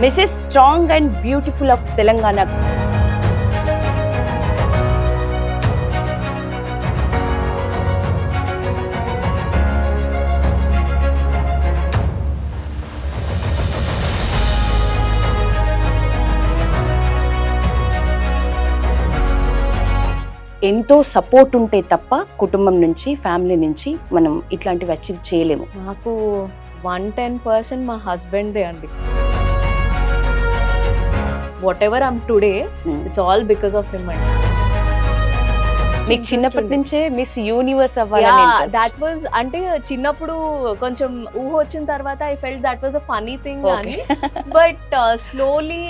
Mrs. Strong and Beautiful of Telangana. ఎంతో support ఉంటే తప్ప కుటుంబం నుంచి, ఫ్యామిలీ నుంచి మనం ఇట్లాంటివి అచీవ్ చేయలేము. నాకు 110% మా హస్బెండ్దే అండి. Whatever I'm today it's all because of him అండి. మీకు చిన్నప్పటి నుంచే మిస్ యూనివర్స్ అవ్వాలని దాట్ వాజ్ అంటే చిన్నప్పుడు కొంచెం ఊహ వచ్చిన తర్వాత I felt that was a funny thing అని. బట్ స్లోలీ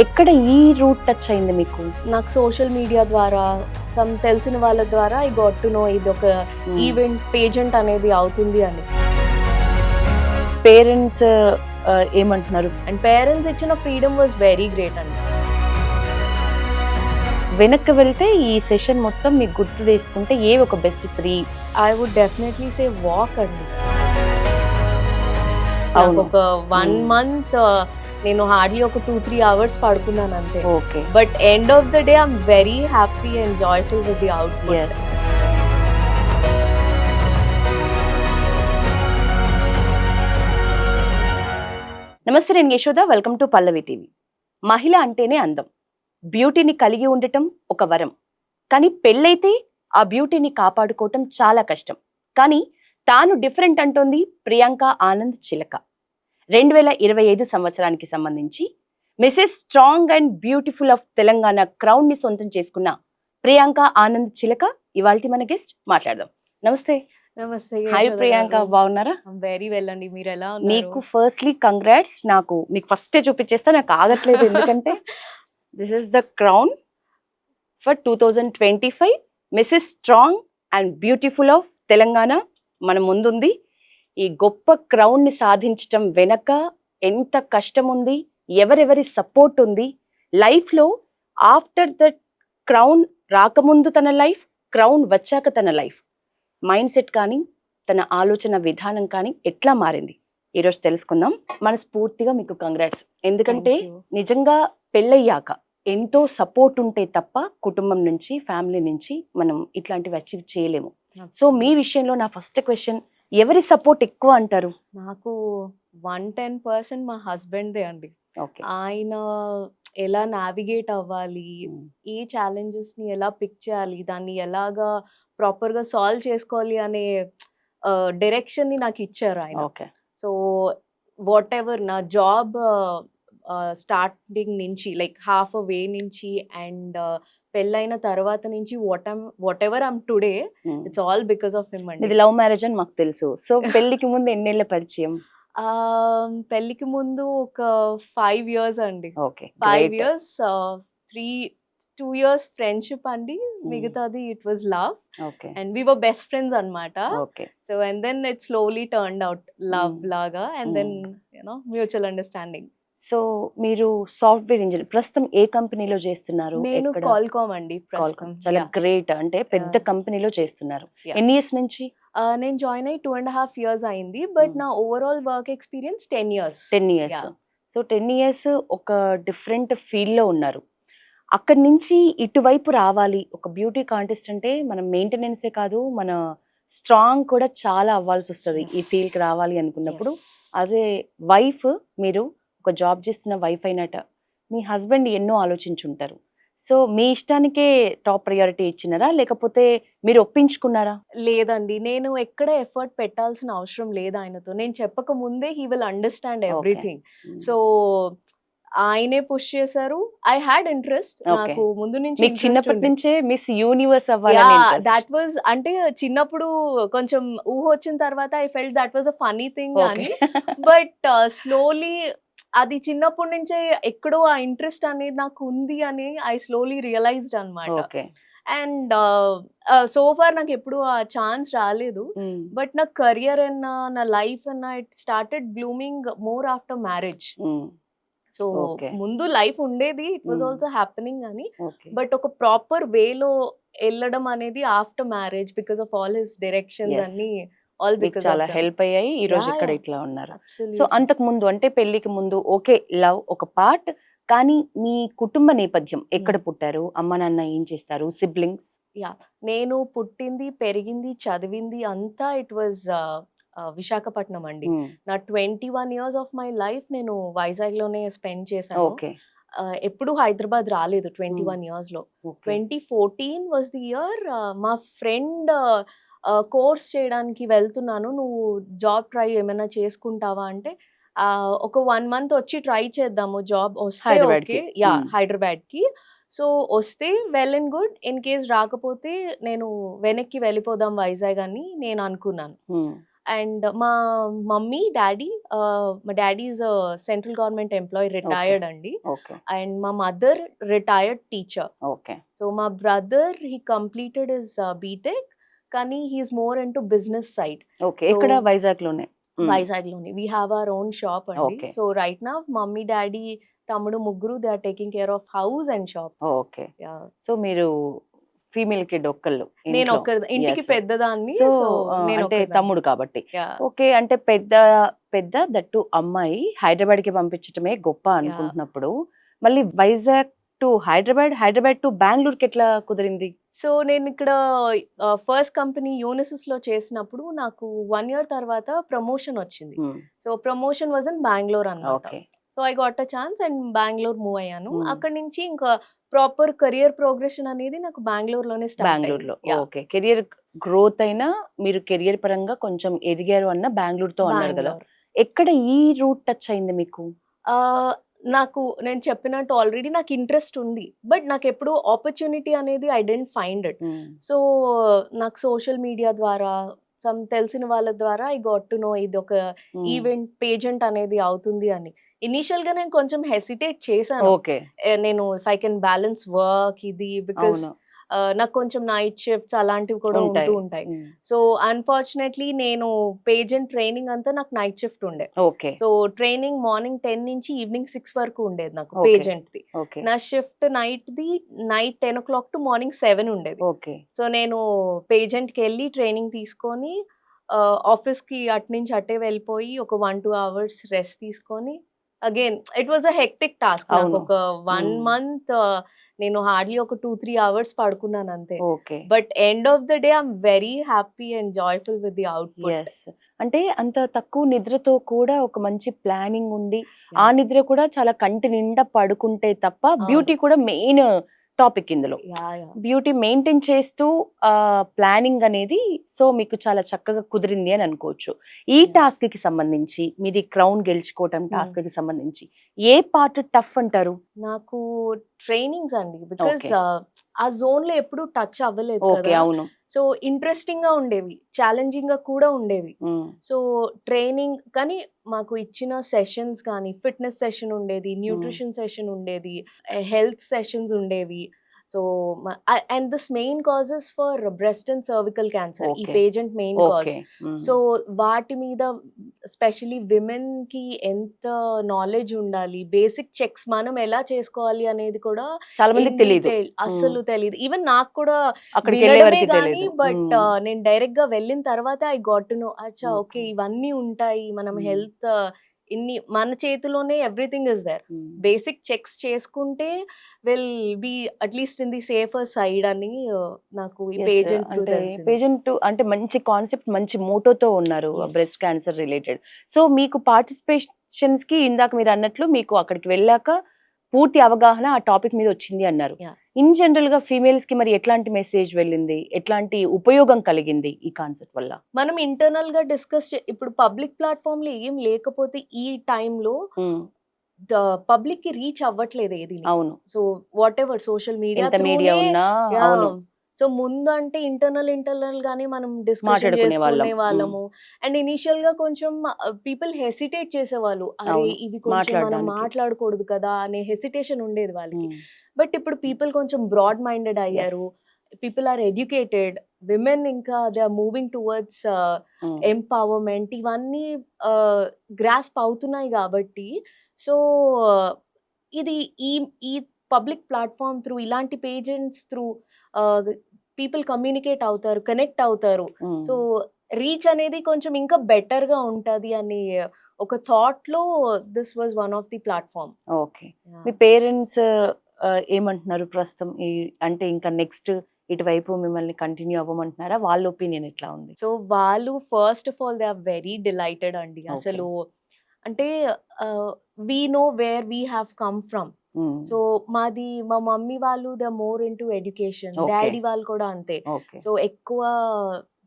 ఎక్కడ ఈ రూట్ టచ్ అయింది మీకు? నాకు సోషల్ మీడియా ద్వారా తెలిసిన వాళ్ళ ద్వారా ఐ గాట్ టు నో ఇది ఒక ఈవెంట్ పేజెంట్ అనేది అవుతుంది అని. పేరెంట్స్ ఏమంటున్నారు? అండ్ పేరెంట్స్ ఇచ్చిన ఫ్రీడమ్ వాజ్ వెరీ గ్రేట్ అండి. వెనక్కి వెళ్తే ఈ సెషన్ మొత్తం మీకు గుర్తు చేసుకుంటే ఏ ఒక best 3? I would definitely say walk అండి. ఒక 1 month నేను హార్డ్లీ ఒక 2-3 hours పడుకున్నాను అంతే. Okay. But end of the day I'm very happy and joyful with the output. నమస్తే, నేను Yashoda. Welcome to Pallavi TV. మహిళ అంటేనే అందం, బ్యూటీని కలిగి ఉండటం ఒక వరం. కానీ పెళ్ళైతే ఆ బ్యూటీని కాపాడుకోవటం చాలా కష్టం. కానీ తాను డిఫరెంట్ అంటోంది ప్రియాంక ఆనంద్ చిలక. 2025 సంవత్సరానికి సంబంధించి Mrs strong and beautiful of Telangana crown ని సొంతం చేసుకున్న ప్రియాంక ఆనంద్ చిలక ఇవాల్టి మన గెస్ట్. మాట్లాడదాం. నమస్తే. నమస్తే. హాయ్ ప్రియాంక, బాగున్నారా? వెరీ వెల్ అండి. మీరు ఎలా ఉన్నారు? మీకు ఫస్ట్లీ కంగ్రాట్స్. మీకు ఫస్టే చూపించేస్తా, నాకు ఆగట్లేదు. ఎందుకంటే this is the crown for 2025 Mrs strong and beautiful of Telangana మన ముందుంది. ఈ గొప్ప క్రౌన్ ని సాధించటం వెనక ఎంత కష్టం ఉంది, ఎవరెవరి సపోర్ట్ ఉంది, లైఫ్ లో ఆఫ్టర్ ద క్రౌన్ రాకముందు తన లైఫ్, క్రౌన్ వచ్చాక తన లైఫ్, మైండ్ సెట్ కానీ తన ఆలోచన విధానం కానీ ఎట్లా మారింది ఈరోజు తెలుసుకుందాం. మనస్ఫూర్తిగా మీకు కంగ్రాట్స్. ఎందుకంటే నిజంగా పెళ్ళయ్యాక ఎంతో సపోర్ట్ ఉంటే తప్ప కుటుంబం నుంచి, ఫ్యామిలీ నుంచి మనం ఇట్లాంటివి అచీవ్ చేయలేము. సో మీ విషయంలో నా ఫస్ట్ క్వశ్చన్, ఎవరి సపోర్ట్ ఎక్కువ అంటారు? నాకు 110% మా హస్బెండ్దే అండి. ఓకే. ఆయన ఎలా నావిగేట్ అవ్వాలి, ఏ ఛాలెంజెస్ ని ఎలా పిక్ చేయాలి, దాన్ని ఎలాగా ప్రాపర్ గా సాల్వ్ చేసుకోవాలి అనే డైరెక్షన్ ని నాకు ఇచ్చారు ఆయన. ఓకే. సో వాట్ ఎవర్ నా జాబ్ స్టార్టింగ్ నుంచి లైక్ హాఫ్ అ వే నుంచి అండ్ పెళ్ళైన తర్వాత నుంచి what ever I'm today it's all because of him అండి. ఇది లవ్ మ్యారేజ్ అని మాకు తెలుసు. సో పెళ్లికి ముందు ఎన్నేళ్ల పరిచయం? పెళ్లికి ముందు ఒక 5 years అండి. ఓకే. 5 years, 2 years ఫ్రెండ్షిప్ అండి. మిగతాది it was love. Okay. And we were best friends అన్నమాట. Okay. So and then it slowly turned out love లాగా and then mutual understanding. So మీరు సాఫ్ట్వేర్ ఇంజనీర్, ప్రస్తుతం ఏ కంపెనీలో చేస్తున్నారు? నేను కాల్కామ్ అండి. చాలా గ్రేట్, అంటే పెద్ద కంపెనీలో చేస్తున్నారు. ఎన్ని ఇయర్స్ నుంచి? నేను జాయిన్ అయ్యి 2.5 years అయింది. బట్ నా overall work experience 10 years. 10 years. So 10 years ఒక డిఫరెంట్ ఫీల్డ్ లో ఉన్నారు. అక్కడి నుంచి ఇటువైపు రావాలి, ఒక బ్యూటీ కాంటెస్ట్ అంటే మనం మెయింటెనెన్సే కాదు, మన స్ట్రాంగ్ కూడా చాలా అవ్వాల్సి వస్తుంది ఈ ఫీల్డ్ కి రావాలి అనుకున్నప్పుడు. యాజ్ ఏ వైఫ్, మీరు ఒక జాబ్ చేస్తున్న వైఫ్ అయినట మీ హస్బెండ్ ఎన్నో ఆలోచించుంటారు. సో మీ ఇష్టానికే టాప్ ప్రయారిటీ ఇచ్చినారా, లేకపోతే మీరు ఒప్పించుకున్నారా? లేదండి, నేను ఎక్కడ ఎఫర్ట్ పెట్టాల్సిన అవసరం లేదు ఆయనతో. నేను చెప్పక ముందే he will understand everything. So ఆయనే పుష్ చేశారు. I had interest. నాకు ముందు నుంచి చిన్నప్పటి నుంచే మిస్ యూనివర్స్ అవ్వాలని. దాట్ వాజ్ అంటే చిన్నప్పుడు కొంచెం ఊహ వచ్చిన తర్వాత I felt that was a funny thing అని. బట్ స్లోలీ అది చిన్నప్పటి నుంచే ఎక్కడో ఆ ఇంట్రెస్ట్ అనేది నాకు ఉంది అని ఐ స్లోలీ రియలైజ్డ్ అన్నమాట. అండ్ సో ఫార్ నాకు ఎప్పుడు ఆ ఛాన్స్ రాలేదు. బట్ నా కెరియర్ అన్నా, నా లైఫ్ అన్నా it started blooming more after marriage. So ముందు లైఫ్ ఉండేది, ఇట్ వాజ్ ఆల్సో హ్యాపెనింగ్ అని. బట్ ఒక ప్రాపర్ వేలో వెళ్ళడం అనేది after marriage because of all his directions అన్ని ఆల్ మీకు బికాస్ చాలా ఆఫ్ దెమ్. హెల్ప్ అయ్యాయి ఈ రోజు Yeah, ఇక్కడ yeah. ఇట్లా ఉన్నారు. So Absolutely. అంతకు ముందు అంటే పెళ్లికి ముందు ఓకే లవ్ ఒక పార్ట్, కానీ మీ కుటుంబ నేపథ్యం ఎక్కడ పుట్టారు, అమ్మ నాన్న ఏం చేస్తారు, సిబ్లింగ్స్? నేను పుట్టింది, పెరిగింది, చదివింది అంతా ఇట్ వాజ్ విశాఖపట్నం అండి. నా 21 ఇయర్స్ ఆఫ్ మై లైఫ్ నేను వైజాగ్‌లోనే స్పెండ్ చేశాను. ఓకే ఎప్పుడూ హైదరాబాద్ రాలేదు 21 ఇయర్స్‌లో. ఓకే 2014 వాస్ ది ఇయర్ మా ఫ్రెండ్ కోర్స్ చేయడానికి వెళ్తున్నాను. నువ్వు జాబ్ ట్రై ఏమైనా చేసుకుంటావా అంటే, ఒక 1 మంత్ వచ్చి ట్రై చేద్దాము. జాబ్ వస్తే హైదరాబాద్కి. ఓకే. హైదరాబాద్‌కి. సో, వస్తే well and good. In case రాకపోతే నేను వెనక్కి వెళ్ళిపోదాం వైజాగ్ అని నేను అనుకున్నాను. అండ్ మా మమ్మీ, డ్యాడీ మా daddy is central government employee, retired అండి. ఓకే అండ్ మా mother retired teacher. Okay so మా brother he completed his BTech, కానీ he is more into business side. Okay ఎక్కడ వైజాగ్ లోనే? వైజాగ్‌లోనే. We have our own shop అండి. Okay. So right now mummy, daddy, తమ్ముడు ముగ్గురు they are taking care of house and shop. Okay so మీరు female kid ఒక్కళ్ళు నేను ఇంట్లో? ఇంటికి Yes. పెద్దదాన్ని. సో సో నేను అంటే ఒక్కదాన్ని. తమ్ముడు కాబట్టి Yeah. ఓకే అంటే పెద్ద పెద్ద దట్టు అమ్మాయి హైదరాబాద్ కి పంపించటమే గొప్ప అనుకుంటున్నప్పుడు మళ్ళీ వైజాగ్ టు హైదరాబాద్, హైదరాబాద్ టు బెంగళూరుకి ఎట్లా కుదిరింది? సో నేను ఇక్కడ ఫస్ట్ కంపెనీ యూనిసిస్ లో చేసినప్పుడు నాకు 1 ఇయర్ తర్వాత ప్రమోషన్ వచ్చింది. So promotion was in Bengaluru అన్నమాట. Okay so I got a chance and Bengaluru move అయ్యాను. Hmm. అక్కడి నుంచి ఇంకా ప్రాపర్ కెరియర్ ప్రోగ్రెషన్ అనేది నాకు బెంగళూరులోనే స్టార్ట్ బెంగళూరులో. ఓకే కెరియర్ గ్రోత్ అయినా మీరు కెరియర్ పరంగా కొంచెం ఎదిగారు అన్న బెంగళూరుతో అన్నారు కదా, ఎక్కడ ఈ రూట్ టచ్ అయింది మీకు? నాకు నేను చెప్పినట్టు ఆల్రెడీ నాకు ఇంట్రెస్ట్ ఉంది, బట్ నాకు ఎప్పుడు ఆపర్చునిటీ అనేది I didn't find it. So నాకు సోషల్ మీడియా ద్వారా తెలిసిన వాళ్ళ ద్వారా ఐ గాట్ టు నో ఇది ఒక ఈవెంట్ పేజెంట్ అనేది అవుతుంది అని. ఇనిషియల్ గా నేను కొంచెం హెసిటేట్ చేశాను. ఓకే నేను if I can balance work ఇది, బికాస్ అవును నాకు కొంచెం నైట్ షిఫ్ట్స్ అలాంటివి కూడా ఉంటాయి. ఉంటూ ఉంటాయి. సో అన్ఫార్చునేట్లీ నేను పేజెంట్ ట్రైనింగ్ అంతా నాకు నైట్ షిఫ్ట్ ఉండే. ఓకే సో ట్రైనింగ్ మార్నింగ్ 10 నుంచి ఈవినింగ్ 6 వరకు ఉండేది నాకు Okay. Pageant the. ఓకే నా shift night 10 o'clock to morning 7 ఉండేది. ఓకే సో నేను పేజెంట్ కి వెళ్ళి ట్రైనింగ్ తీసుకొని ఆఫీస్ కి అటు నుంచి అటే వెళ్ళిపోయి ఒక 1-2 అవర్స్ రెస్ట్ తీసుకొని again it was a hectic task. నాకు అవును. ఒక 1 మంత్ నేను హార్డ్లీ ఒక 2-3 అవర్స్ పడుకున్నాను అంతే. Okay but end of the day I'm very happy and joyful with the output. Yes అంటే అంత తక్కువ నిద్రతో కూడా ఒక మంచి ప్లానింగ్ ఉండి ఆ నిద్ర కూడా చాలా కంటి నిండా పడుకుంటే తప్ప బ్యూటీ కూడా మెయిన్ టాపిక్ ఇందులో. బ్యూటీ మెయింటైన్ చేస్తూ ప్లానింగ్ అనేది సో మీకు చాలా చక్కగా కుదిరింది అని అనుకోవచ్చు. ఈ టాస్క్ కి సంబంధించి మీరు క్రౌన్ గెలుచుకోవటం టాస్క్ కి సంబంధించి ఏ పార్ట్ టఫ్ అంటారు? నాకు ట్రైనింగ్స్ అండి, బికాస్ Okay. ఆ జోన్ లో ఎప్పుడు టచ్ అవ్వలేదు ఓకే కదా. అవును సో ఇంట్రెస్టింగ్ గా ఉండేవి, ఛాలెంజింగ్ గా కూడా ఉండేవి. సో ట్రైనింగ్ కానీ మాకు ఇచ్చిన సెషన్స్ కానీ ఫిట్నెస్ సెషన్ ఉండేది, న్యూట్రిషన్ సెషన్ ఉండేది, హెల్త్ సెషన్స్ ఉండేవి. So and this main causes for breast and cervical cancer, ఈ Okay. Pageant main cause. Okay so వాటి మీద స్పెషలీ విమెన్ కి ఎంత నాలెడ్జ్ ఉండాలి, బేసిక్ చెక్స్ మనం ఎలా చేసుకోవాలి అనేది కూడా చాలా మందికి in తెలియదు. detail అస్సలు తెలియదు. ఈవెన్ నాకు కూడా అక్కడికి వెళ్ళే వినడమే వరకు గానీ, తెలియదు. బట్ నేను డైరెక్ట్ గా వెళ్ళిన తర్వాత ఐ గాట్ టు నో అచ్చా Okay. ఓకే ఇవన్నీ ఉంటాయి. మనం Hmm. హెల్త్ ఇన్ని మన చేతిలోనే everything is there. Basic checks చేసుకుంటే will be at least in the safer side అని నాకు ఈ పేజెంట్ త్రూ అంటే తెలిసింది. పేజెంట్ అంటే మంచి కాన్సెప్ట్ మంచి మోటోతో ఉన్నారు Yes. Breast cancer related. So మీకు పార్టిసిపేషన్స్ కి ఇందాక మీరు అన్నట్లు మీకు అక్కడికి వెళ్ళాక పూర్తి అవగాహన ఆ టాపిక్ మీద వచ్చింది అన్నారు. Yeah. ఇన్ జనరల్ గా ఫీమేల్స్ కి మరి ఎట్లాంటి మెసేజ్ వెళ్ళింది, ఎట్లాంటి ఉపయోగం కలిగింది ఈ కాన్సెప్ట్ వల్ల? మనం ఇంటర్నల్ గా డిస్కస్ ఇప్పుడు పబ్లిక్ ప్లాట్ఫామ్ లో ఏం లేకపోతే ఈ టైంలో పబ్లిక్ కి రీచ్ అవ్వట్లేదు ఏది. అవును so what ever social media ఎంత మీడియా ఉన్నా అవును సో ముందు అంటే ఇంటర్నల్ గానే మనం డిస్కషన్ మాట్లాడుకునే వాళ్ళం. చేసుకునే వాళ్ళము. అండ్ ఇనిషియల్ గా కొంచెం పీపుల్ హెసిటేట్ చేసేవాళ్ళు, అరే అవును. ఇవి కొంచెం మనం మాట్లాడడానికి. మాట్లాడకూడదు కదా అనే హెసిటేషన్ ఉండేది వాళ్ళకి. బట్ ఇప్పుడు పీపుల్ కొంచెం బ్రాడ్ మైండెడ్ అయ్యారు. పీపుల్ ఆర్ ఎడ్యుకేటెడ్, విమెన్ ఇంకా they are moving towards empowerment, ఇవన్నీ గ్రాస్ప్ అవుతున్నాయి కాబట్టి సో ఇది ఈ ఈ పబ్లిక్ ప్లాట్ఫామ్ త్రూ ఇలాంటి పేజెంట్స్ త్రూ పీపుల్ కమ్యూనికేట్ అవుతారు, కనెక్ట్ అవుతారు. సో రీచ్ అనేది కొంచెం ఇంకా బెటర్ గా ఉంటది అని ఒక థాట్ లో this was one of the platform. Okay. Me parents ఏమంటున్నారు ప్రస్తుతం? అంటే ఇంకా నెక్స్ట్ ఇటువైపు మిమ్మల్ని కంటిన్యూ అవ్వమంటున్నారా? వాళ్ళ ఒపీనియన్ ఎట్లా ఉంది? సో వాళ్ళు first of all they are very delighted అండి. అసలు అంటే we know where we have come from. So మా మమ్మీ వాళ్ళు they more into education, daddy వాళ్ళు కూడా అంతే. సో ఎక్కువ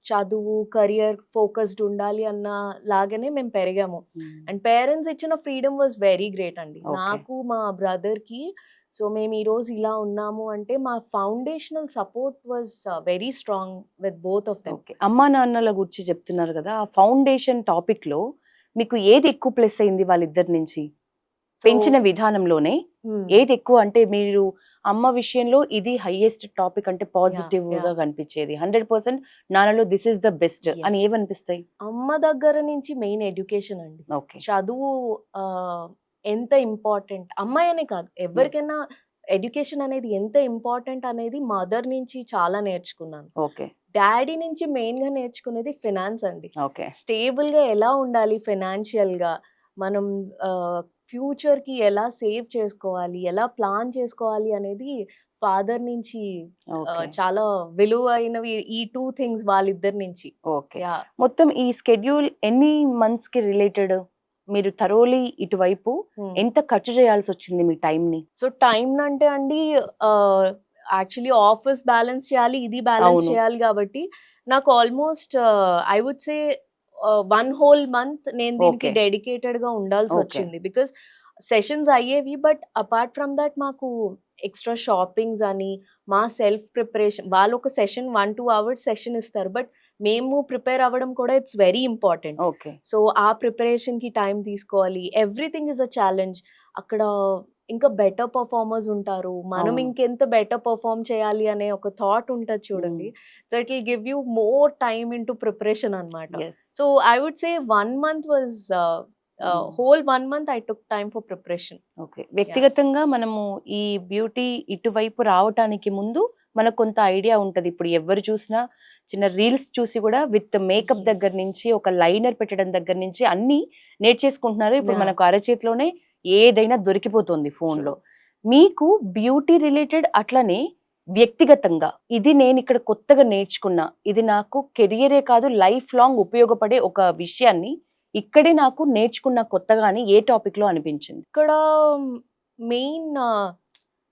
చదువు, కెరియర్ ఫోకస్డ్ ఉండాలి అన్న లాగానే మేము పెరిగాము. అండ్ పేరెంట్స్ ఇచ్చిన ఫ్రీడమ్ వాజ్ వెరీ గ్రేట్ అండి నాకు, మా బ్రదర్ కి. సో మేము ఈ రోజు ఇలా ఉన్నాము అంటే మా foundational support was very strong with both of them. అమ్మా నాన్నల గురించి చెప్తున్నారు కదా, ఆ ఫౌండేషన్ టాపిక్ లో మీకు ఏది ఎక్కువ ప్లస్ అయింది వాళ్ళిద్దరి నుంచి? పెంచిన విధానంలోనే ఏది ఎక్కువ? అంటే మీరు అమ్మ విషయంలో ఇది హైయెస్ట్ టాపిక్ అంటే పాజిటివ్ గా కనిపించేది, 100% నాన్నలో దిస్ ఇస్ ద బెస్ట్ అని ఏమనిపిస్తాయి? అమ్మ దగ్గర నుంచి మెయిన్ ఎడ్యుకేషన్ అండి. చదువు ఎంత ఇంపార్టెంట్, అమ్మాయి అనే కాదు ఎవరికైనా ఎడ్యుకేషన్ అనేది ఎంత ఇంపార్టెంట్ అనేది మదర్ నుంచి చాలా నేర్చుకున్నాను. డాడీ నుంచి మెయిన్ గా నేర్చుకునేది ఫినాన్స్ అండి. స్టేబుల్ గా ఎలా ఉండాలి ఫైనాన్షియల్ గా, మనం ఫ్యూచర్ కి ఎలా సేవ్ చేసుకోవాలి, ఎలా ప్లాన్ చేసుకోవాలి అనేది ఫాదర్ నుంచి చాలా విలువైనవి ఈ 2 థింగ్స్ వాళ్ళిద్దరి నుంచి. మొత్తం ఈ స్కెడ్యూల్ ఎన్ని మంత్స్ కి రిలేటెడ్? మీరు థరోలీ ఇటువైపు ఎంత ఖర్చు చేయాల్సి వచ్చింది మీ టైం ని? సో టైం అంటే అండి యాక్చువల్లీ ఆఫీస్ బ్యాలెన్స్ చేయాలి, ఇది బ్యాలెన్స్ చేయాలి కాబట్టి నాకు almost I would say 1 whole month నేను దీనికి డెడికేటెడ్ గా ఉండాల్సి వచ్చింది. బికాస్ సెషన్స్ అయ్యేవి, బట్ అపార్ట్ ఫ్రమ్ దట్ మాకు ఎక్స్ట్రా షాపింగ్స్ అని, మా సెల్ఫ్ ప్రిపరేషన్, వాళ్ళు ఒక సెషన్ 1-2 hours సెషన్ ఇస్తారు, బట్ మేము ప్రిపేర్ అవ్వడం కూడా ఇట్స్ వెరీ ఇంపార్టెంట్. సో ఆ ప్రిపరేషన్ కి టైం తీసుకోవాలి. Everything is a challenge. అక్కడ ఇంకా బెటర్ పర్ఫార్మర్స్ ఉంటారు, మనం ఇంకెంత బెటర్ పర్ఫార్మ్ చేయాలి అనే ఒక థాట్ ఉంటుంది చూడండి. So it will give you more time in to preparation అనమాట. So I would say 1 month was whole 1 month I took time for preparation. వ్యక్తిగతంగా మనము ఈ బ్యూటీ ఇటువైపు రావటానికి ముందు మనకు కొంత ఐడియా ఉంటది. ఇప్పుడు ఎవరు చూసినా చిన్న రీల్స్ చూసి కూడా విత్ మేకప్ దగ్గర నుంచి ఒక లైనర్ పెట్టడం దగ్గర నుంచి అన్ని నేర్చేసుకుంటున్నారు. ఇప్పుడు మనకు అరచేతిలోనే ఏదైనా దొరికిపోతుంది ఫోన్ లో. మీకు బ్యూటీ రిలేటెడ్ అట్లనే వ్యక్తిగతంగా ఇది నేను ఇక్కడ కొత్తగా నేర్చుకున్నా, ఇది నాకు కెరియరే కాదు లైఫ్ లాంగ్ ఉపయోగపడే ఒక విషయాన్ని ఇక్కడే నాకు నేర్చుకున్న కొత్తగా అని ఏ టాపిక్ లో అనిపించింది? ఇక్కడ main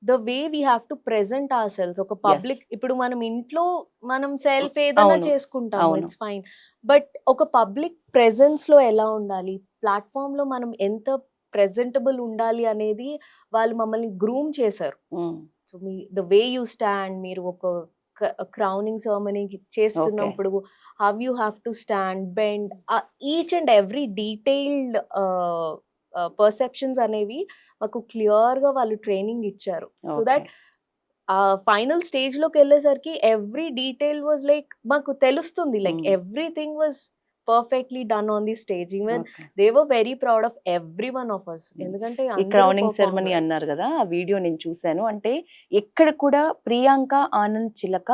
the way we have to present our selves. ఒక పబ్లిక్, ఇప్పుడు మనం ఇంట్లో మనం సెల్ఫ్ ఏదైనా చేసుకుంటాం, ఇట్స్ ఫైన్, బట్ ఒక పబ్లిక్ ప్రెజెన్స్ లో ఎలా ఉండాలి, ప్లాట్ఫామ్ లో మనం ఎంత ప్రెజెంటబుల్ ఉండాలి అనేది వాళ్ళు మమ్మల్ని గ్రూమ్ చేశారు. So me the way you stand, మీరు ఒక క్రౌనింగ్ సెరమనీ చేస్తున్నప్పుడు how you have to stand, bend, each and every detailed perceptions అనేవి మాకు క్లియర్ గా వాళ్ళు ట్రైనింగ్ ఇచ్చారు. సో దట్ ఫైనల్ స్టేజ్ లోకి వెళ్ళేసరికి ఎవ్రీ డీటెయిల్ వాజ్ లైక్ మాకు తెలుస్తుంది, like everything was perfectly done on the stage. Even they were very proud of every one of us. ఎందుకంటే ఈ క్రౌనింగ్ సెరమనీ అన్నారు కదా, ఆ వీడియో నేను చూశాను. అంటే ఎక్కడ కూడా ప్రియాంక ఆనంద్ చిలక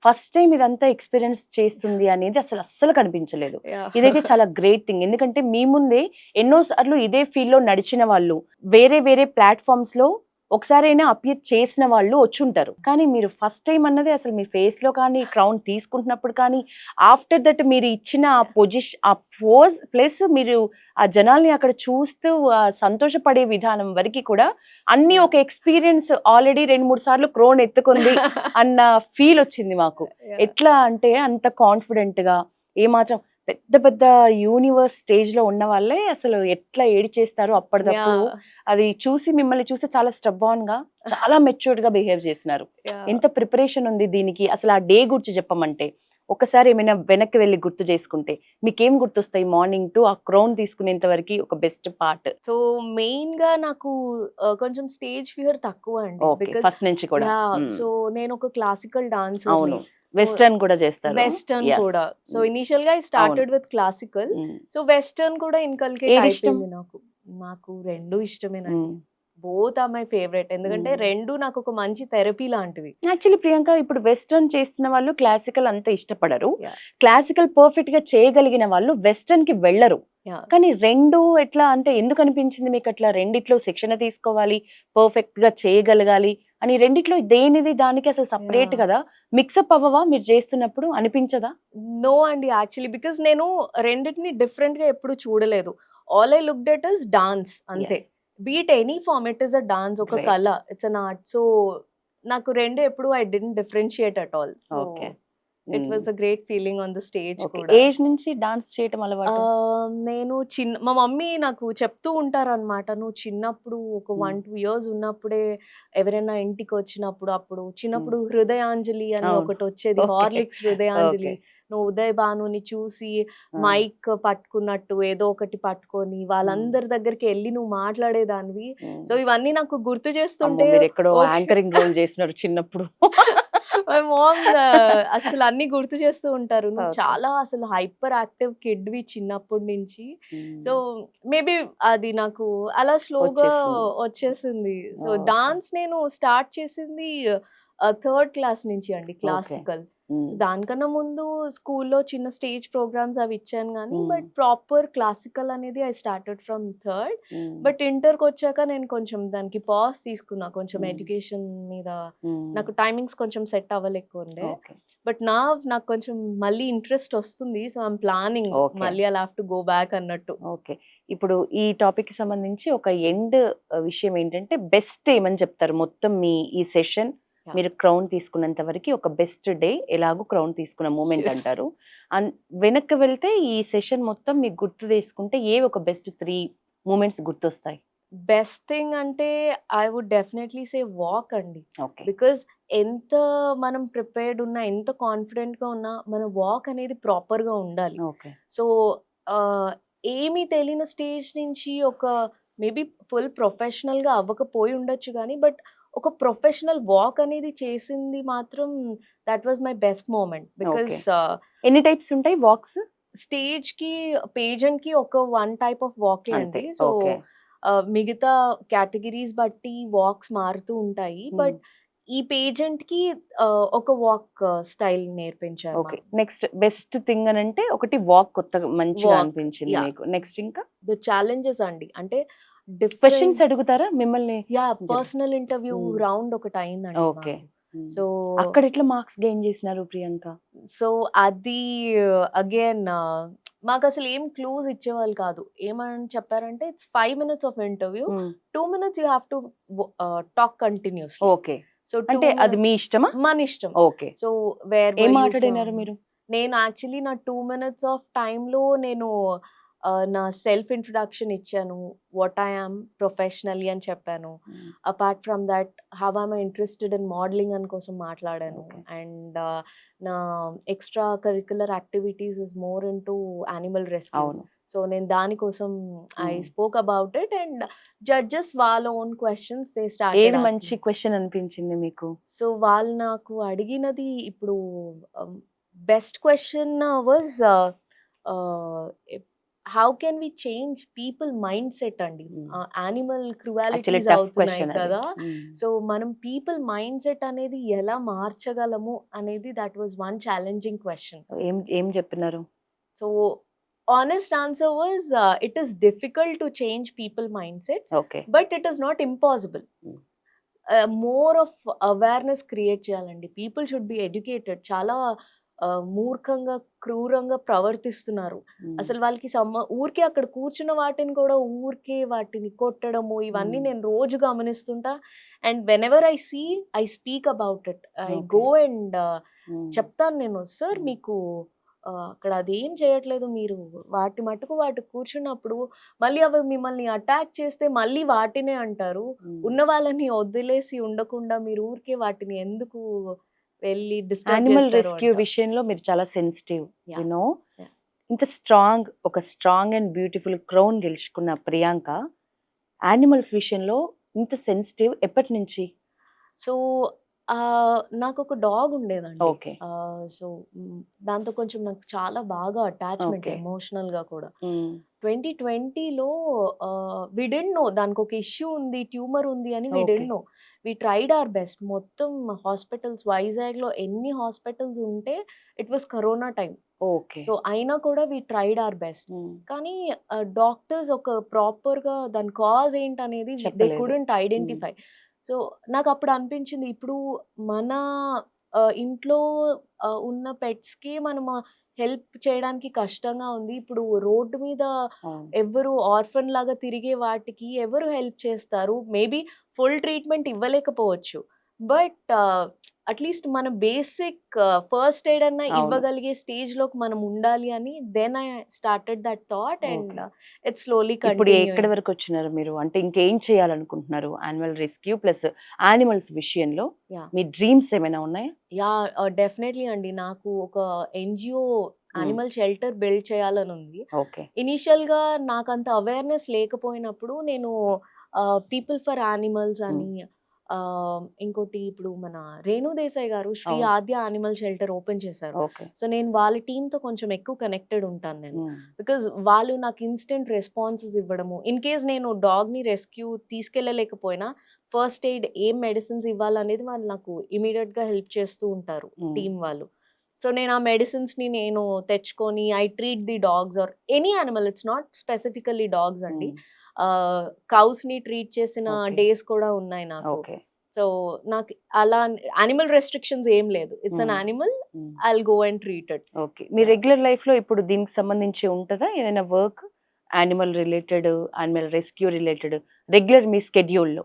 ఫస్ట్ టైం ఇదంతా ఎక్స్పీరియన్స్ చేస్తుంది అనేది అస్సలు కనిపించలేదు. ఇదైతే చాలా గ్రేట్ థింగ్. ఎందుకంటే మీ ముందే ఎన్నోసార్లు ఇదే ఫీల్డ్ లో నడిచిన వాళ్ళు, వేరే వేరే ప్లాట్ఫామ్స్ లో ఒకసారైనా అపియర్ చేసిన వాళ్ళు వచ్చుంటారు, కానీ మీరు ఫస్ట్ టైం అన్నది అసలు మీ ఫేస్ లో కానీ క్రౌన్ తీసుకుంటున్నప్పుడు కానీ ఆఫ్టర్ దట్ మీరు ఇచ్చిన ఆ పొజిషన్, ఆ పోజ్ ప్లస్ మీరు ఆ జనాల్ని అక్కడ చూస్తూ సంతోషపడే విధానం వరకు కూడా అన్ని ఒక ఎక్స్పీరియన్స్. ఆల్రెడీ 2-3 సార్లు క్రౌన్ ఎత్తుకుంది అన్న ఫీల్ వచ్చింది మాకు. ఎట్లా అంటే అంత కాన్ఫిడెంట్ గా, ఏమాత్రం పెద్ద పెద్ద యూనివర్స్ స్టేజ్ లో ఉన్న వాళ్ళే అసలు ఎట్లా ఏడి చేస్తారు అప్పటిదప్పుడు. అది చూసి మిమ్మల్ని చూసి చాలా స్టబ్బాన్ గా, చాలా మెచ్యూర్డ్ గా బిహేవ్ చేసినారు. ఎంత ప్రిపరేషన్ ఉంది దీనికి అసలు? ఆ డే గురించి చెప్పమంటే ఒకసారి ఏమైనా వెనక్కి వెళ్ళి గుర్తు చేసుకుంటే మీకేం గుర్తొస్తాయి మార్నింగ్ టు ఆ క్రౌన్ తీసుకునేంత వరకు ఒక బెస్ట్ పార్ట్? సో మెయిన్ గా నాకు కొంచెం స్టేజ్ ఫియర్ తక్కువ అండి, ఫస్ట్ నుంచి కూడా. సో నేను ఒక క్లాసికల్ డాన్సర్, వెస్టర్న్ కూడా చేస్తారు. వెస్టర్న్ కూడా. సో ఇనిషియల్ గా I started with classical, so western కూడా ఇన్కల్కేట్ అయిపోయింది నాకు. నాకు రెండు ఇష్టమేనండి. Both are my favourite. ఎందుకంటే Hmm. రెండు నాకు ఒక మంచి థెరపీ లాంటివి. యాక్చువల్లీ ప్రియాంక ఇప్పుడు వెస్టర్న్ చేస్తున్న వాళ్ళు క్లాసికల్ అంత ఇష్టపడరు. Yeah. క్లాసికల్ పర్ఫెక్ట్ గా చేయగలిగిన వాళ్ళు వెస్టర్న్ కి వెళ్ళరు. Yeah. కానీ రెండు ఎట్లా అంటే ఎందుకు అనిపించింది మీకు అట్లా రెండిట్లో శిక్షణ తీసుకోవాలి, పర్ఫెక్ట్ గా చేయగలగాలి అని? రెండిట్లో దేనిది దానికి అసలు సపరేట్ Yeah. కదా, మిక్సప్ అవ్వవా మీరు చేస్తున్నప్పుడు? అనిపించదా? నో అండి, యాక్చువల్లీ బికాజ్ నేను రెండిటిని డిఫరెంట్ గా ఎప్పుడు చూడలేదు. All I looked at is dance అంతే. Be it any form, it is a dance, ఒక Great. కళ, ఇట్స్ అన్ ఆర్ట్. సో నాకు రెండు ఎప్పుడు I don't differentiate at all. So okay. It was a great feeling on the stage కూడా. Age నుంచి dance చేయటం అలవాటు? నేను మా మమ్మీ నాకు చెప్తూ ఉంటారన్నమాట, నువ్వు చిన్నప్పుడు ఒక Hmm. 1-2 ఇయర్స్ ఉన్నప్పుడే ఎవరైనా ఇంటికి వచ్చినప్పుడు, అప్పుడు చిన్నప్పుడు Hmm. హృదయాంజలి అని అవును. ఒకటి వచ్చేది, Okay. హార్లిక్స్ హృదయాంజలి. Okay. నువ్వు ఉదయ్ భానుని చూసి Ah. మైక్ పట్టుకున్నట్టు ఏదో ఒకటి పట్టుకొని వాళ్ళందరి దగ్గరికి వెళ్ళి నువ్వు మాట్లాడేదానివి. Hmm. సో ఇవన్నీ నాకు గుర్తు అమ్మో, చేస్తుంటే మీరు ఎక్కడో okay. యాంకరింగ్ రోల్ చేసినారు చిన్నప్పుడు. మై మామ్ అసలు అన్ని గుర్తు చేస్తూ ఉంటారు, నువ్వు Okay. చాలా అసలు హైపర్ యాక్టివ్ కిడ్వి చిన్నప్పటి నుంచి. Hmm. సో మేబీ అది నాకు అలా స్లోగా వచ్చేసింది. వచ్చేసింది. So Okay. డాన్స్ నేను స్టార్ట్ చేసింది 3rd క్లాస్ నుంచి అండి, క్లాసికల్. Hmm. సో దానికన్నా ముందు స్కూల్లో చిన్న స్టేజ్ ప్రోగ్రామ్స్ అవి ఇచ్చాను కానీ, Hmm. బట్ ప్రాపర్ క్లాసికల్ అనేది I started from 3rd. Hmm. But ఇంటర్కి వచ్చాక నేను కొంచెం దానికి పాజ్ తీసుకున్నా, కొంచెం Hmm. ఎడ్యుకేషన్ మీద Hmm. నాకు టైమింగ్స్ కొంచెం సెట్ అవ్వలేకుండే. Okay. బట్ నాకు కొంచెం మళ్ళీ ఇంట్రెస్ట్ వస్తుంది. So I'm planning Okay. మళ్ళీ I have to go back అన్నట్టు. ఓకే. ఇప్పుడు ఈ టాపిక్ కి సంబంధించి ఒక ఎండ్ విషయం ఏంటంటే, బెస్ట్ ఏమని చెప్తారు మొత్తం మీ ఈ సెషన్? Yeah. మీరు క్రౌన్ తీసుకున్నంత వరకు ఒక బెస్ట్ డే, ఎలాగో క్రౌన్ తీసుకున్న మూమెంట్ Yes. అంటారు. వెనక్కి వెళ్తే ఈ సెషన్ మొత్తం మీకు గుర్తు తీసుకుంటే ఏ ఒక బెస్ట్ 3 మూమెంట్స్ గుర్తొస్తాయి? బెస్ట్ థింగ్ అంటే I would definitely say walk అండి. ఓకే. బికాజ్ ఎంత మనం ప్రిపేర్డ్ ఉన్నా, ఎంత కాన్ఫిడెంట్ గా ఉన్నా, మన వాక్ అనేది ప్రాపర్ గా ఉండాలి. ఓకే. సో ఏమీ తెలియని స్టేజ్ నుంచి ఒక మేబీ ఫుల్ ప్రొఫెషనల్ గా అవ్వకపోయి ఉండొచ్చు కానీ, బట్ ఒక ప్రొఫెషనల్ వాక్ అనేది చేసింది మాత్రం that was my best moment. Because ఎన్ని టైప్స్ ఉంటాయి వాక్స్? స్టేజ్ కి పేజెంట్ కి ఒక 1 టైప్ ఆఫ్ వాకే అంతే. అండి. So okay. మిగతా కేటగిరీస్ బట్టి వాక్స్ మారుతూ ఉంటాయి. బట్ ఈ పేజెంట్ కి ఒక వాక్ స్టైల్ నేర్పించారు. ఓకే. నెక్స్ట్ బెస్ట్ థింగ్ అని అంటే ఒకటి వాక్ కొత్తగా మంచిగా Walk, అనిపించింది yeah. మీకు. నెక్స్ట్ ఇంకా ద ఛాలెంజెస్ అండి, అంటే క్వశ్చన్స్ అడుగుతారా మిమ్మల్ని? Personal interview Hmm. రౌండ్ ఒకటి అయిందండి. ఓకే. సో అక్కడ ఎట్లా మార్క్స్ గెయిన్ చేసినారు ప్రియాంక? సో అది అగైన్ మాకు అసలు ఏం క్లూజ్ ఇచ్చేవాళ్ళు కాదు. ఏమని చెప్పారంటే it's 5 minutes of interview, 2 minutes you have to talk continuously. Okay. So అంటే అది మీ ఇష్టమా? మన ఇష్టం. ఓకే. సో ఏం మాట్లాడినారు మీరు? నేను యాక్చువల్లీ నా 2 minutes ఆఫ్ టైంలో నేను నా సెల్ఫ్ ఇంట్రొడక్షన్ ఇచ్చాను, వాట్ ఐ యామ్ ప్రొఫెషనల్లీ అని చెప్పాను. Apart from that how I'm interested in modelling అని కోసం మాట్లాడాను. Okay. అండ్ నా extra curricular activities is more into animal rescues. అవును. సో నేను దానికోసం I Hmm. Spoke about it and judges వాళ్ళ ఓన్ క్వశ్చన్స్ దే ఏది స్టార్టెడ్ మంచి క్వశ్చన్ అనిపించింది మీకు? సో వాళ్ళు నాకు అడిగినది ఇప్పుడు best question was how can we change people mind set అండి. యానిమల్ యాక్చువల్లీ క్రువాలిటీస్ టఫ్ అవుతున్నాయి క్వశ్చన్ కదా. అది. సో మనం పీపుల్ మైండ్ సెట్ అనేది ఎలా మార్చగలము అనేది that was one challenging question. ఏం ఏం చెప్పినారు? So honest answer was it is difficult to change people mindsets, okay. but it is not impossible. Hmm. More of awareness create చేయాలండి. People should be educated. చాలా మూర్ఖంగా క్రూరంగా ప్రవర్తిస్తున్నారు. అసలు వాళ్ళకి ఊరికే అక్కడ కూర్చున్న వాటిని కూడా ఊరికే వాటిని కొట్టడము ఇవన్నీ నేను రోజు గమనిస్తుంటా. And whenever I see I speak about it. I Okay. Go and చెప్తాను నేను, సార్ మీకు అక్కడ అదేం చేయట్లేదు, మీరు వాటి మటుకు వాటి కూర్చున్నప్పుడు మళ్ళీ అవి మిమ్మల్ని అటాక్ చేస్తే మళ్ళీ వాటినే అంటారు. ఉన్న వాళ్ళని వదిలేసి ఉండకుండా మీరు ఊరికే వాటిని ఎందుకు వెళ్ళి డిస్టర్బ్ యానిమల్ చేస్తారు రెస్క్యూ అంట. విషయంలో మీరు చాలా సెన్సిటివ్. Yeah. You know Yeah. ఇంత ఒక స్ట్రాంగ్ అండ్ బ్యూటిఫుల్ క్రౌన్ గెలుచుకున్న ప్రియాంక యానిమల్స్ విషయంలో ఇంత సెన్సిటివ్ ఎప్పటి నుంచి? సో నాకు ఒక డాగ్ ఉండేదండి. ఓకే. సో దాంతో కొంచెం నాకు చాలా బాగా అటాచ్మెంట్ ఓకే. ఎమోషనల్ గా కూడా. 2020లో వి డిడ్ంట్ నో దానికి ఒక ఇష్యూ ఉంది, ట్యూమర్ ఉంది అని we okay. Didn't know. We tried our best. మొత్తం హాస్పిటల్స్ వైజాగ్‌లో ఎన్ని హాస్పిటల్స్ ఉంటే it was corona time. Okay. So అయినా కూడా వి ట్రైడ్ అవర్ బెస్ట్. కానీ డాక్టర్స్ ఒక ప్రాపర్‌గా దాని కాజ్ ఏంటనేది దే చెప్పలేదు. Couldn't identify. సో నాకప్పుడు అనిపించింది ఇప్పుడు మన ఇంట్లో ఉన్న పెట్స్‌కి మనము హెల్ప్ చేయడానికి కష్టంగా ఉంది. ఇప్పుడు రోడ్డు మీద అవును. ఎవ్వరు ఆర్ఫన్ లాగా తిరిగే వాటికి ఎవరు హెల్ప్ చేస్తారు? మేబీ ఫుల్ ట్రీట్మెంట్ ఇవ్వలేకపోవచ్చు. బట్ అట్‌లీస్ట్ మన బేసిక్ ఫస్ట్ ఎయిడ్ అన్నా అవును. ఇవ్వగలిగే స్టేజ్‌లోకి మనం ఉండాలి అని then I started that thought and okay. It's slowly ఇప్పుడు ఎక్కడి కంటిన్యూయింగ్. వరకొచ్చినారు మీరు? అంటే ఇంకేం చేయాలనుకుంటున్నారు? యానిమల్ రెస్క్యూ ప్లస్ యానిమల్స్ విషయంలో యాహ్! మీ డ్రీమ్స్ ఏమైనా ఉన్నాయా? యాహ్! డెఫినైట్‌లీ అండి. నాకు ఒక NGO hmm. Animal shelter build చేయాలనుంది. ఓకే. ఇనీషియల్‌గా నాకంత అవేర్‌నెస్ లేకపోయినప్పుడు నేను పీపుల్ ఫర్ యానిమల్స్ హ్మ్. అని ఇంకోటి ఇప్పుడు మన రేణు దేశాయ్ గారు శ్రీ అవును. ఆద్య యానిమల్ షెల్టర్ ఓపెన్ చేశారు. ఓకే. సో నేను వాళ్ళ టీమ్‌తో కొంచెం ఎక్కువ కనెక్టెడ్ ఉంటాను నేను. హ్మ్. బికాజ్ వాళ్ళు నాకు ఇన్‌స్టంట్ రెస్పాన్సెస్ ఇవ్వడము. ఇన్ కేస్ నేను డాగ్‌ని రెస్క్యూ తీసుకెళ్ళలేకపోయినా ఫస్ట్ ఎయిడ్ ఏం మెడిసిన్స్ ఇవ్వాలనేది వాళ్ళు నాకు ఇమ్మీడియేట్‌గా హెల్ప్ చేస్తూ ఉంటారు హ్మ్. టీమ్ వాళ్ళు. సో నేను ఆ మెడిసిన్స్‌ని నేను తెచ్చుకొని I treat the dogs or any animal. It's not specifically dogs అండి. హ్మ్. కౌస్‌ని ట్రీట్ చేసిన ఓకే. డేస్ కూడా ఉన్నాయి నాకు. ఓకే. సో నాకు అలా యానిమల్ రెస్ట్రిక్షన్స్ ఏం లేదు. It's an hmm. Animal. Hmm. I will go and treat it. Okay. మీ యాహ్! రెగ్యులర్ లైఫ్‌లో ఇప్పుడు దీనికి సంబంధించి ఉంటదా ఏదైనా work? Animal related, animal rescue related regular మీ స్కెడ్యూల్‌లో?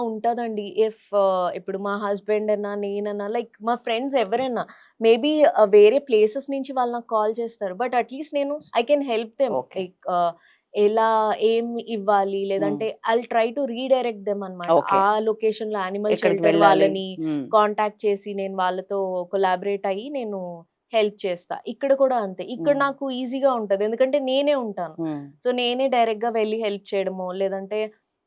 ఉంటదండి. ఇప్పుడు మా హస్బెండ్ అన్నా, నేనన్నా లైక్ మా ఫ్రెండ్స్ ఎవరైనా మేబీ వేరే ప్లేసెస్ నుంచి వాళ్ళు నాకు కాల్ చేస్తారు. బట్ అట్‌లీస్ట్ నేను I can help them. Okay. Like ఎలా ఏం ఇవ్వాలి హ్మ్. లేదంటే I'll try to redirect them అన్నమాట. ఓకే. ఆ లొకేషన్‌లో యానిమల్ ఎక్కడికి షెల్టర్ వెళ్ళాలి? వాళ్ళని హ్మ్. కాంటాక్ట్ చేసి నేను వాళ్ళతో కొలాబరేట్ అయ్యి నేను హెల్ప్ చేస్తా. ఇక్కడ కూడా అంతే. ఇక్కడ హ్మ్. నాకు ఈజీగా ఉంటది. ఎందుకంటే నేనే ఉంటాను. హ్మ్. సో నేనే డైరెక్ట్‌గా వెళ్లి హెల్ప్ చేయడమో లేదంటే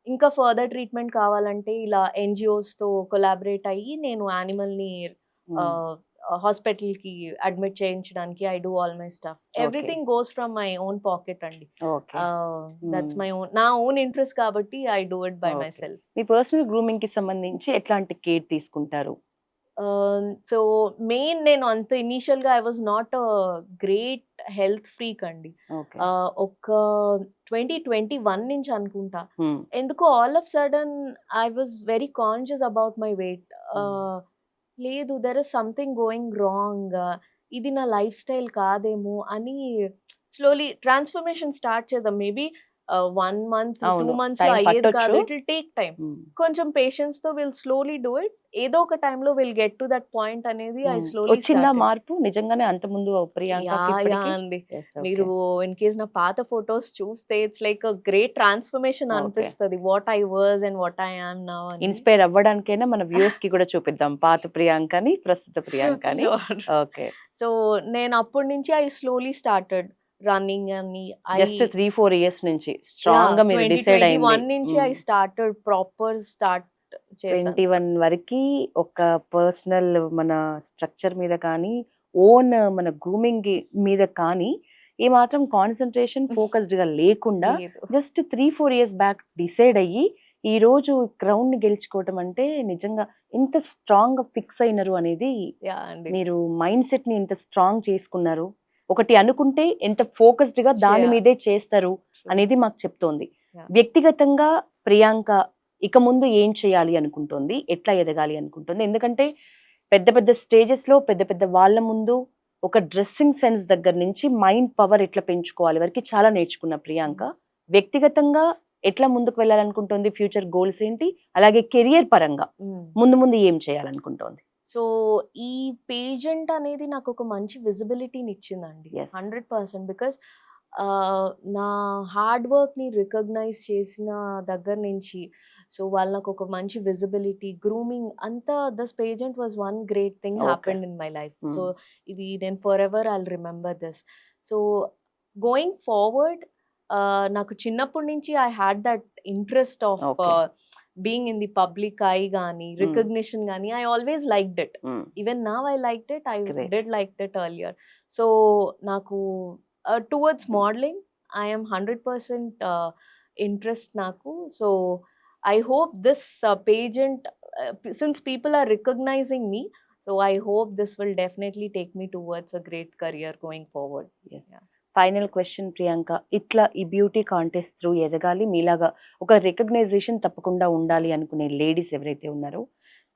ఇంకా ఫర్దర్ ట్రీట్మెంట్ కావాలంటే ఇలా ఎన్‌జీఓస్‌తో కొలాబరేట్ అయ్యి నేను యానిమల్‌ని హ్మ్. ఆహ్, హాస్పిటల్‌కి అడ్మిట్ చేయించడానికి I do all my stuff. Okay. Everything goes from my own pocket అండి. Okay. That's hmm. My own నా ఓన్ ఇంట్రెస్ట్ కాబట్టి I do it by my okay. Self. మీ పర్సనల్ గ్రూమింగ్‌కి సంబంధించి ఎట్లాంటి కేర్ తీసుకుంటారు? సో మెయిన్ నేను అంత ఇనీషియల్‌గా I was not great health freak అండి. ఓకే. ఒక 2021 నుంచి అనుకుంటా. హ్మ్. ఎందుకో all of sudden I was very conscious about my weight. హ్మ్. లేదు there is something going wrong. ఇది నా లైఫ్ స్టైల్ కాదేమో అని స్లోలీ ట్రాన్స్‌ఫర్మేషన్ స్టార్ట్ చేద్దాం. మేబీ 1 మంత్, 2 అవును. మంత్స్‌లో టైం అయ్యేది పట్టొచ్చు. కాదు. It will take time. Hmm. కొంచెం పేషెన్స్‌తో విల్ స్లోలీ డూ ఇట్. ఏదో ఒక టైమ్‌లో will get to that point అనేది ఐ హ్మ్. స్లోలీ వచ్చిందా స్టార్టెడ్. మార్పు? నిజంగానే అంతకుముందు ప్రియాంకకి యాహ్! ఇప్పటికి? అండి. యెస్. మీరు ఓకే. ఇన్ కేస్ నా పాత ఫోటోస్ చూస్తే it's like a great transformation okay. అనిపిస్తది. What I was and what I am now అని. ఇన్‌స్పైర్ అవ్వడానికైనా మన వ్యూయర్స్‌కి కూడా చూపిద్దాం. పాత ప్రియాంకని, ప్రస్తుత ప్రియాంకని. ష్యూర్. ఓకే. సో నేను అప్పటి నుంచి ఐ స్లోలీ స్టార్టెడ్ రన్నింగ్ అని. ఐ జస్ట్ 3, 4 ఇయర్స్ నుంచి యాహ్! స్ట్రాంగ్‌గా మీరు డిసైడ్ అయింది. 2021 నుంచి హ్మ్. ఐ స్టార్టెడ్ ప్రాపర్ స్టార్ట్ చేశాను. 21 వరకి ఒక పర్సనల్ మన స్ట్రక్చర్ మీద కానీ, ఓన్ మన గ్రూమింగ్ మీద కానీ, ఏమాత్రం కాన్సంట్రేషన్ ఫోకస్డ్‌గా లేకుండా లేదు. జస్ట్ 3, 4 ఇయర్స్ బ్యాక్ డిసైడ్ అయ్యి, ఈరోజు క్రౌన్‌ని గెలుచుకోవటం అంటే నిజంగా ఎంత స్ట్రాంగ్‌గా ఫిక్స్ అయినరు అనేది యాహ్! అండి. మీరు మైండ్ సెట్‌ని ఇంత స్ట్రాంగ్ చేసుకున్నారు. ఒకటి అనుకుంటే ఎంత ఫోకస్డ్‌గా దాని మీదే చేస్తారు ట్రూ. అనేది మాకు చెప్తోంది. యాహ్! వ్యక్తిగతంగా ప్రియాంక ఇక ముందు ఏం చేయాలి అనుకుంటోంది? ఎట్లా ఎదగాలి అనుకుంటుంది? ఎందుకంటే పెద్ద పెద్ద స్టేజెస్‌లో పెద్ద పెద్ద వాళ్ళ ముందు ఒక డ్రెస్సింగ్ సెన్స్ దగ్గర నుంచి మైండ్ పవర్ ఎట్లా పెంచుకోవాలి వరకి చాలా నేర్చుకున్న ప్రియాంక. వ్యక్తిగతంగా ఎట్లా ముందుకు వెళ్ళాలనుకుంటోంది? ఫ్యూచర్ గోల్స్ ఏంటి? అలాగే కెరియర్ పరంగా హ్మ్. ముందు ముందు ఏం చేయాలనుకుంటోంది? సో, ఈ పేజెంట్ అనేది నాకొక మంచి విజిబిలిటీనిచ్చిందండి. యెస్. 100% బికాస్ నా హార్డ్ వర్క్‌ని రికగ్నైజ్ చేసిన దగ్గర నుంచి సో, వాళ్ళు నాకొక మంచి విజిబిలిటీ, గ్రూమింగ్ అంతా this pageant was one great thing okay. Happened in my life. So, hmm. ఇది నేను forever I'll remember this. So, going forward నాకు చిన్నప్పటి నుంచి I had that interest of okay. Being in the public I గానీ recognition గానీ I always liked it. Even now I liked it. I Great. Did like it earlier. So నాకు towards modelling I am 100% interest నాకు. సో I hope this pageant, since people are recognizing me, so I hope this will definitely take me towards a great career going forward. Yes. Yeah. Final question Priyanka, ఇట్లా ఈ beauty contest through ఎదగాలి, మీలాగా ఒక recognition తప్పకుండా ఉండాలి అనుకునే ladies ఎవరైతే ఉన్నారో,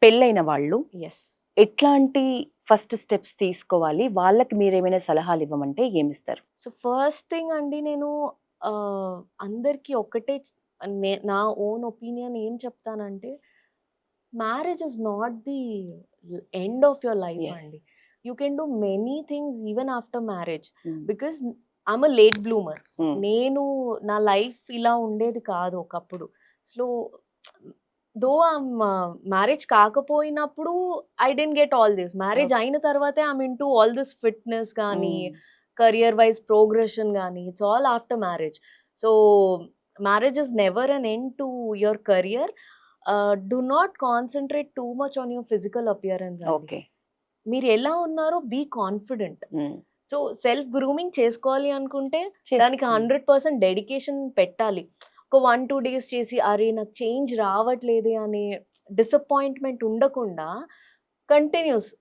పెళ్ళైన వాళ్ళు Yes. ఎట్లాంటి ఫస్ట్ స్టెప్స్ తీసుకోవాలి, వాళ్ళకి మీరేమైనా సలహాలు ఇవ్వమంటే ఏమిస్తారు? సో ఫస్ట్ థింగ్ అండి, నేను అందరికీ ఒకటే నా ఓన్ ఒపీనియన్ ఏం చెప్తానంటే, marriage is not the end of your life Yes. అండి. You can do many things even after marriage, Mm. Because I'm a late bloomer. Mm. నేను నా లైఫ్ ఇలా ఉండేది కాదు ఒకప్పుడు. సో దో మ్యారేజ్ కాకపోయినప్పుడు I don't get all this. Marriage అయిన తర్వాతే I'm into all this fitness కానీ Mm. career wise progression gani, it's all after marriage. So marriage is never an end to your career. Do not concentrate too much on your physical appearance andi. Okay. మీరు ఎలా ఉన్నారో be confident. Mm. So self grooming చేసుకోవాలి అనుకుంటే దానికి 100% dedication పెట్టాలి. ఒక 1-2 days చేసి అరే నాకు చేంజ్ రావట్లేదే అనే డిసప్పాయింట్మెంట్ ఉండకుండా కంటిన్యూస్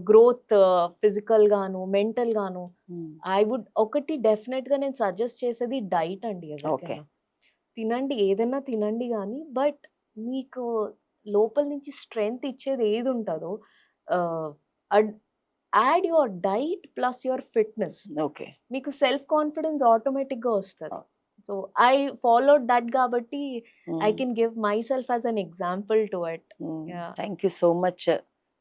గ్రోత్, ఫిజికల్ గాను మెంటల్ గాను. Mm. ఐ వుడ్ ఒకటి డెఫినెట్ గా నేను సజెస్ట్ చేసేది డైట్ అండి. ఎవరికైనా తినండి, ఏదైనా తినండి, కానీ బట్ మీకు లోపల నుంచి స్ట్రెంగ్త్ ఇచ్చేది ఏది ఉంటుందో add your diet plus your fitness. Okay. మీకు సెల్ఫ్ కాన్ఫిడెన్స్ ఆటోమేటిక్ గా వస్తుంది. సో ఐ ఫాలోడ్ దట్ కాబట్టి I can give my self as an example to it. Thank you so much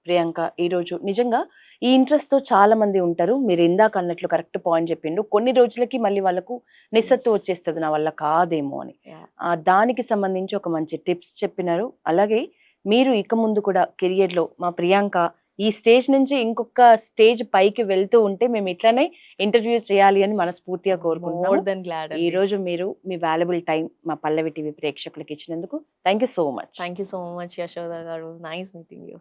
Priyanka. ఈరోజు నిజంగా ఈ ఇంట్రెస్ట్తో చాలా మంది ఉంటారు. మీరు ఇందాక అన్నట్లు కరెక్ట్ పాయింట్ చెప్పిండ్రు. కొన్ని రోజులకి మళ్ళీ వాళ్ళకు నిస్సత్తు వచ్చేస్తుంది, నా వల్ల కాదేమో అని. దానికి సంబంధించి ఒక మంచి టిప్స్ చెప్పినారు. అలాగే మీరు ఇక ముందు కూడా కెరియర్లో మా ప్రియాంక ఈ స్టేజ్ నుంచి ఇంకొక స్టేజ్ పైకి వెళ్తూ ఉంటే మేము ఇట్లానే ఇంటర్వ్యూ చేయాలి అని మనస్ఫూర్తిగా కోరుకుంటున్నాము. ఈ రోజు మీరు మీ వాల్యుబుల్ టైం మా పల్లవి టీవీ ప్రేక్షకులకు ఇచ్చినందుకు thank you so much. Thank you so much Yashoda garu. Nice meeting you.